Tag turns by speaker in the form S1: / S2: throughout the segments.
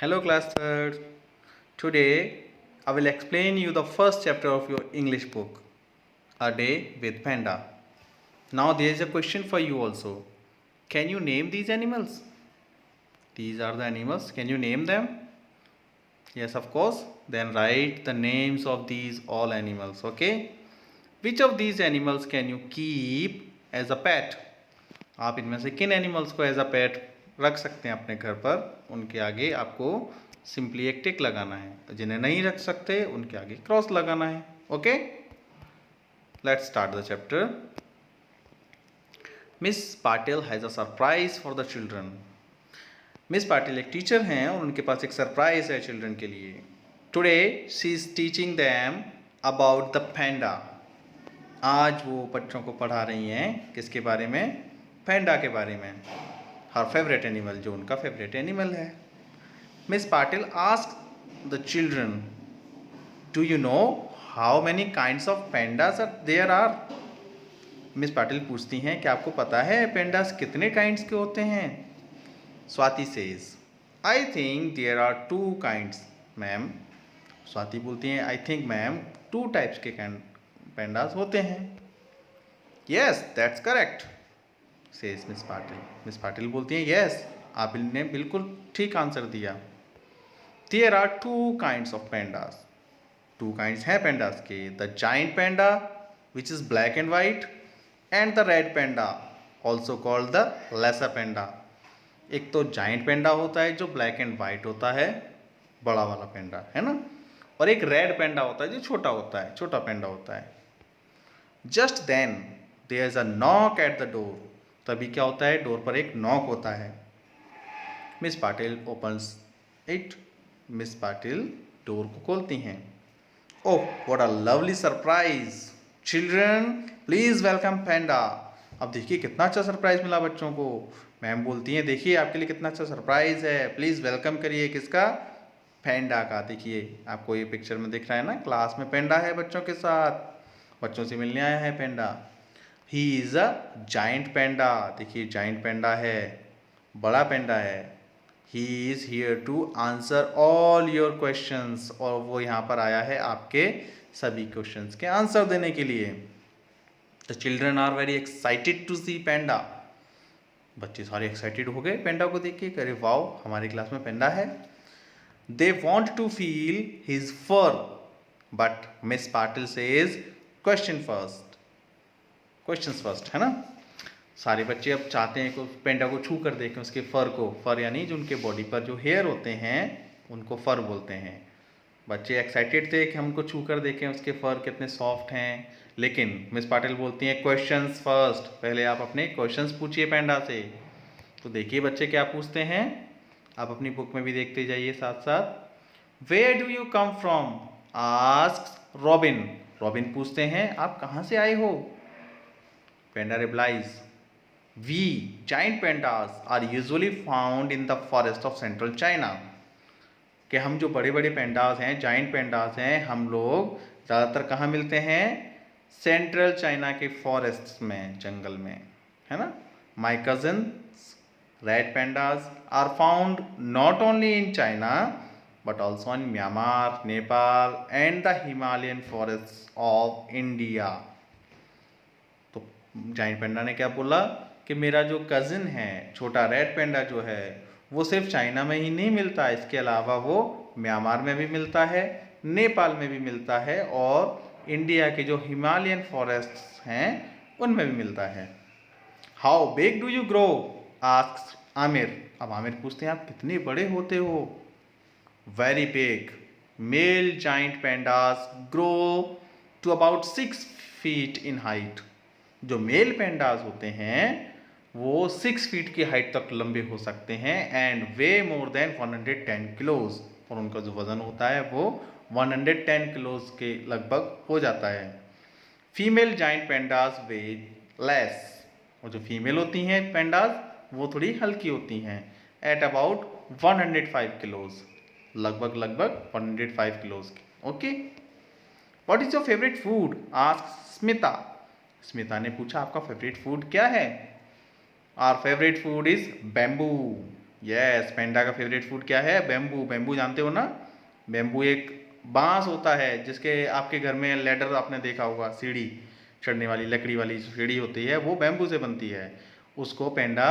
S1: Hello class third. Today I will explain you the first chapter of your English book, A Day with Panda. Now there is a question for you also. Can you name these animals? These are the animals. Can you name them? Yes, of course. Then write the names of these all animals, okay? Which of these animals can you keep as a pet? आप इनमें से किन animals को as a पेट रख सकते हैं अपने घर पर? उनके आगे आपको सिंपली एक टिक लगाना है, जिन्हें नहीं रख सकते उनके आगे क्रॉस लगाना है. Okay, let's start the chapter. Miss Patil has a surprise for the children. Miss Patil एक टीचर हैं और उनके पास एक सरप्राइज है चिल्ड्रन के लिए. Today she is teaching them about the panda. आज वो बच्चों को पढ़ा रही हैं किसके बारे में? पैंडा के बारे में. हर फेवरेट एनिमल, जो उनका फेवरेट एनिमल है. Miss Patil ask the children, do you know how many kinds of pandas there are? Miss Patil पूछती हैं कि आपको पता है पैंडास कितने काइंड्स के होते हैं? Swati says, I think there are 2 kinds ma'am. Swati बोलती हैं, आई थिंक मैम 2 टाइप्स के पैंडास होते हैं. Yes that's correct says miss Patil. Miss Patil बोलती हैं, यस आपने बिल्कुल ठीक आंसर दिया. There are 2 kinds of pandas. 2 kinds हैं पैंडास के. The giant panda which is black and white and the red panda also called the lesser panda. एक तो जाइंट पैंडा होता है जो ब्लैक एंड वाइट होता है, बड़ा वाला पैंडा है ना, और एक रेड पैंडा होता है जो छोटा होता है, छोटा पैंडा होता है. Just then there is a knock at the door. तभी क्या होता है? डोर पर एक नॉक होता है. Miss Patil opens it. Miss Patil door को खोलती हैं. Oh what a lovely surprise. Children please welcome panda. अब देखिए कितना अच्छा सरप्राइज मिला बच्चों को. मैम बोलती हैं, देखिए आपके लिए कितना अच्छा सरप्राइज है, प्लीज वेलकम करिए. किसका? पैंडा का. देखिए आपको ये पिक्चर में दिख रहा है ना, क्लास में पैंडा है बच्चों के साथ, बच्चों से मिलने आया है पैंडा. ही इज अ जाइंट पैंडा. देखिए जाइंट पैंडा है, बड़ा पैंडा है. He is here to answer all your questions. और वो यहाँ पर आया है आपके सभी क्वेश्चंस के आंसर देने के लिए. The children are very excited to see panda. बच्चे सारे एक्साइटेड हो गए पैंडा को देख के. अरे वाओ, हमारी क्लास में पैंडा है. They want to feel his fur but miss Patil says question first. Questions first है ना. सारे बच्चे अब चाहते हैं कि पैंडा को छू कर देखें, उसके फर को. फर यानी जो उनके बॉडी पर जो हेयर होते हैं उनको फर बोलते हैं. बच्चे एक्साइटेड थे कि हम उनको छू कर देखें, उसके फर कितने सॉफ्ट हैं. लेकिन मिस पाटिल बोलती हैं क्वेश्चंस फर्स्ट. पहले आप अपने क्वेश्चंस पूछिए पैंडा से. तो देखिए बच्चे क्या पूछते हैं, आप अपनी बुक में भी देखते जाइए साथ साथ. Where do you come from asks Robin. Robin पूछते हैं आप कहाँ से आए हो? Panda replies, we giant pandas are usually found in the forest of central China. कि हम जो बड़े बड़े पैंडास हैं, जाइंट पैंडास हैं, हम लोग ज़्यादातर कहाँ मिलते हैं? सेंट्रल चाइना के फॉरेस्ट्स में, जंगल में, है ना. My cousins red pandas are found not only in China but also in Myanmar, Nepal and the Himalayan forest of India. तो जाइंट पैंडा ने क्या बोला कि मेरा जो कज़िन है छोटा रेड पैंडा जो है वो सिर्फ चाइना में ही नहीं मिलता, इसके अलावा वो म्यांमार में भी मिलता है, नेपाल में भी मिलता है, और इंडिया के जो हिमालयन फॉरेस्ट्स हैं उनमें भी मिलता है. How big do you grow asks Aamir. अब आमिर पूछते हैं आप कितने बड़े होते हो? Very big. Male giant pandas grow to about 6 feet in height. जो मेल पैंडास होते हैं वो 6 फीट की हाइट तक लंबे हो सकते हैं. And way more than 110 kilos. और उनका जो वजन होता है वो 110 किलोज के लगभग हो जाता है. Female giant pandas weight less. और जो फीमेल होती हैं पैंडास वो थोड़ी हल्की होती हैं. At about 105 kilos. लगभग 105 किलोज की. Okay. What is your favourite food ask Smita. Smita ने पूछा आपका फेवरेट फूड क्या है? Our favourite food is bamboo. Yes, panda का फेवरेट फूड क्या है? बैम्बू। बैम्बू जानते हो ना? बैम्बू एक बांस होता है जिसके आपके घर में लैडर आपने देखा होगा, सीढ़ी चढ़ने वाली लकड़ी वाली जो सीढ़ी होती है वो बैम्बू से बनती है। उसको पेंडा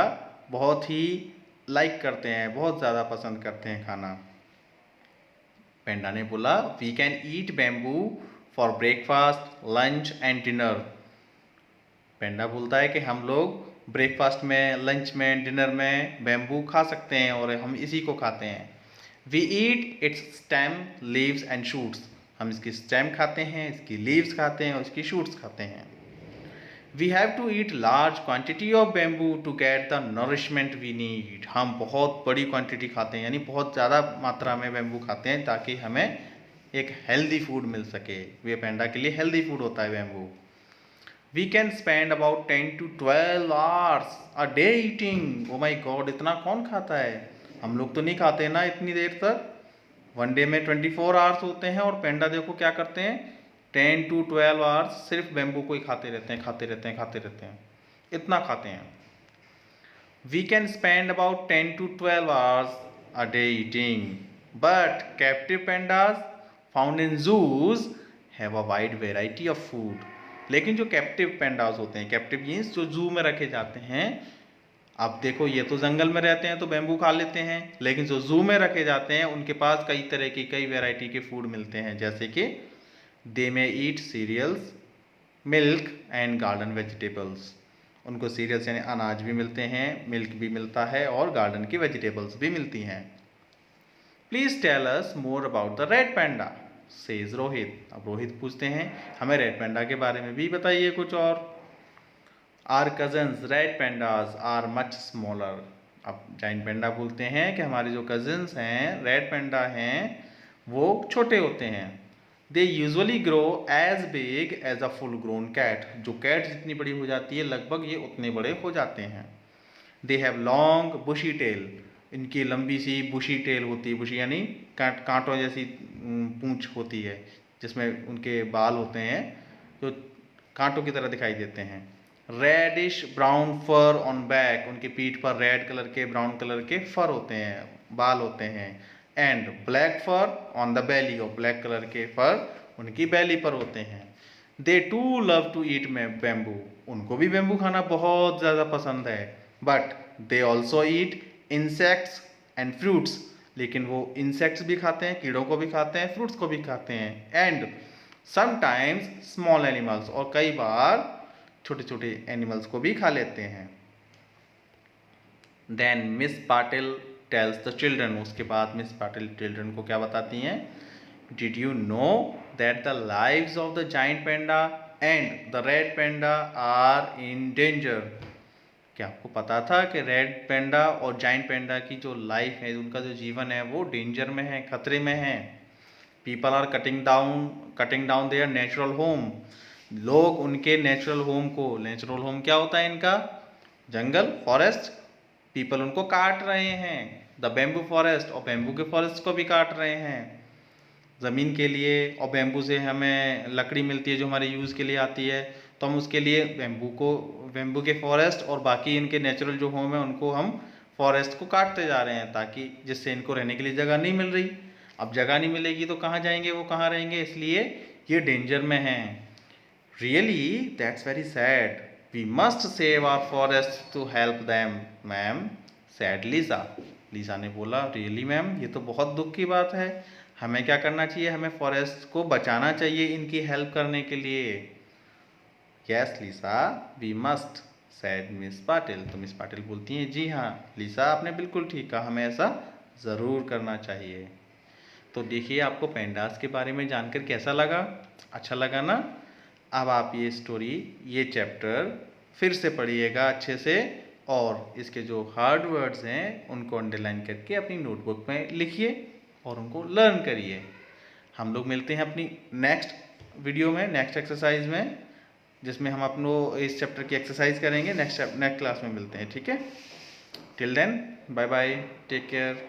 S1: बहुत ही लाइक करते हैं, बहुत ज़्यादा पसंद करते हैं खाना। पेंडा ने बोला we can eat bamboo for breakfast, lunch and dinner. Panda बोलता है कि हम लोग ब्रेकफास्ट में, लंच में, डिनर में बैम्बू खा सकते हैं और हम इसी को खाते हैं। We eat its stem, leaves and shoots. हम इसकी स्टेम खाते हैं, इसकी लीव्स खाते हैं और इसकी शूट्स खाते हैं। We have to eat large quantity of bamboo to get the nourishment we need. हम बहुत बड़ी क्वान्टिटी खाते हैं, यानी बहुत ज़्यादा मात्रा में बैम्बू खाते हैं ताकि हमें एक हेल्दी फूड मिल सके। वे पेंडा के लिए हेल्दी फूड होता है bamboo. We can spend about 10 to 12 hours a day eating. Oh my God, इतना कौन खाता है? हम लोग तो नहीं खाते ना इतनी देर तक। वन डे में 24 आवर्स होते हैं और पेंडा देखो क्या करते हैं, 10 to 12 आवर्स सिर्फ बैम्बू को ही खाते रहते हैं, खाते रहते हैं, खाते रहते हैं, इतना खाते हैं। We can spend about 10 to 12 hours a day eating, but captive pandas found in zoos have a wide variety of food. लेकिन जो कैप्टिव पेंडास होते हैं, कैप्टिव मीन्स जो जू में रखे जाते हैं, अब देखो ये तो जंगल में रहते हैं तो बैम्बू खा लेते हैं, लेकिन जो जू में रखे जाते हैं उनके पास कई तरह की, कई वैरायटी के फूड मिलते हैं, जैसे कि they may eat cereals, milk and garden vegetables. उनको सीरियल्स यानी अनाज भी मिलते हैं, मिल्क भी मिलता है और गार्डन की वेजिटेबल्स भी मिलती हैं। Please tell us more about the red panda, says Rohit. अब रोहित पूछते हैं हमें रेड पैंडा के बारे में भी बताइए कुछ और। Our cousins red pandas are much smaller. अब जाइंट पैंडा बोलते हैं कि हमारे जो कजन्स हैं रेड पैंडा हैं वो छोटे होते हैं। They usually grow as big as a full grown cat. जो कैट जितनी बड़ी हो जाती है लगभग ये उतने बड़े हो जाते हैं। They have long bushy tail. इनकी लंबी सी बुशी टेल होती है, बुशी यानी कांटों जैसी पूंछ होती है जिसमें उनके बाल होते हैं जो कांटों की तरह दिखाई देते हैं। Reddish brown fur on back. उनकी पीठ पर रेड कलर के, ब्राउन कलर के फर होते हैं, बाल होते हैं। And black fur on the belly. और ब्लैक कलर के फर उनकी बेली पर होते हैं। They too love to eat bamboo. उनको भी बैम्बू खाना बहुत ज़्यादा पसंद है। But they also eat insects and fruits. लेकिन वो इंसेक्ट्स भी खाते हैं, कीड़ों को भी खाते हैं, फ्रूट्स को भी खाते हैं। And sometimes small animals. और कई बार छोटे छोटे एनिमल्स को भी खा लेते हैं। Then miss Patil tells the children. उसके बाद मिस पाटिल चिल्ड्रन को क्या बताती हैं? Did you know that the lives of the giant panda and the red panda are in danger. क्या आपको पता था कि रेड पैंडा और जाइंट पैंडा की जो लाइफ है, उनका जो जीवन है वो डेंजर में है, खतरे में है। People are cutting down their natural home. लोग उनके नेचुरल होम को, नेचुरल होम क्या होता है इनका? जंगल, फॉरेस्ट। पीपल उनको काट रहे हैं, द बैम्बू फॉरेस्ट, और बैम्बू के फॉरेस्ट को भी काट रहे हैं ज़मीन के लिए। और बैम्बू से हमें लकड़ी मिलती है जो हमारे यूज़ के लिए आती है, तो हम उसके लिए बैम्बू के फॉरेस्ट और बाकी इनके नेचुरल जो होम है उनको हम फॉरेस्ट को काटते जा रहे हैं, ताकि जिससे इनको रहने के लिए जगह नहीं मिल रही। अब जगह नहीं मिलेगी तो कहाँ जाएंगे, वो कहाँ रहेंगे, इसलिए ये डेंजर में हैं। Really that's very sad, we must save our forest to help them ma'am, said Lisa. Lisa ने बोला रियली मैम, ये तो बहुत दुख की बात है, हमें क्या करना चाहिए, हमें फॉरेस्ट को बचाना चाहिए इनकी हेल्प करने के लिए। Yes Lisa we must, said miss Patil. तो मिस पाटिल बोलती हैं जी हाँ लीसा, आपने बिल्कुल ठीक कहा, हमें ऐसा ज़रूर करना चाहिए। तो देखिए आपको पेंडास के बारे में जानकर कैसा लगा? अच्छा लगा ना? अब आप ये स्टोरी, ये चैप्टर फिर से पढ़िएगा अच्छे से, और इसके जो हार्ड वर्ड्स हैं उनको अंडरलाइन करके अपनी नोटबुक में लिखिए और उनको लर्न करिए। हम लोग मिलते हैं अपनी नेक्स्ट वीडियो में, नेक्स्ट एक्सरसाइज में, जिसमें हम अपनो इस चैप्टर की एक्सरसाइज करेंगे। नेक्स्ट क्लास में मिलते हैं, ठीक है? Till then bye bye, take care.